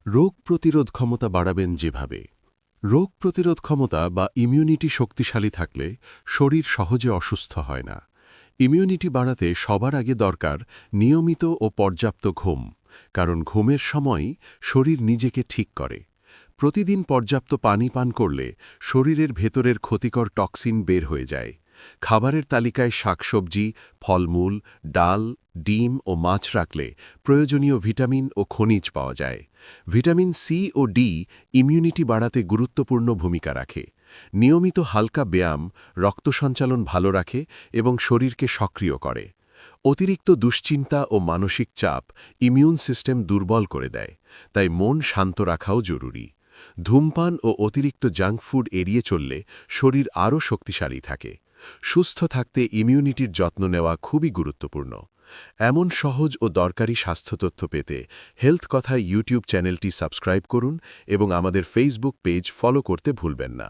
রোগ প্রতিরোধ ক্ষমতা বাড়াবেন যেভাবে। রোগ প্রতিরোধ ক্ষমতা বা ইমিউনিটি শক্তিশালী থাকলে শরীর সহজে অসুস্থ হয় না। ইমিউনিটি বাড়াতে সবার আগে দরকার নিয়মিত ও পর্যাপ্ত ঘুম, কারণ ঘুমের সময়ই শরীর নিজেকে ঠিক করে। প্রতিদিন পর্যাপ্ত পানি পান করলে শরীরের ভেতরের ক্ষতিকর টক্সিন বের হয়ে যায়। খাবারের তালিকায় শাকসবজি, ফলমূল, ডাল, ডিম ও মাছ রাখলে প্রয়োজনীয় ভিটামিন ও খনিজ পাওয়া যায়। ভিটামিন সি ও ডি ইমিউনিটি বাড়াতে গুরুত্বপূর্ণ ভূমিকা রাখে। নিয়মিত হালকা ব্যায়াম রক্ত সঞ্চালন ভালো রাখে এবং শরীরকে সক্রিয় করে। অতিরিক্ত দুশ্চিন্তা ও মানসিক চাপ ইমিউন সিস্টেম দুর্বল করে দেয়, তাই মন শান্ত রাখাও জরুরি। ধূমপান ও অতিরিক্ত জাঙ্ক ফুড এড়িয়ে চললে শরীর আরও শক্তিশালী থাকে। সুস্থ থাকতে ইমিউনিটির যত্ন নেওয়া খুবই গুরুত্বপূর্ণ। এমন সহজ ও দরকারি স্বাস্থ্য তথ্য পেতে হেলথ কথা ইউটিউব চ্যানেলটি সাবস্ক্রাইব করুন এবং আমাদের ফেসবুক পেজ ফলো করতে ভুলবেন না।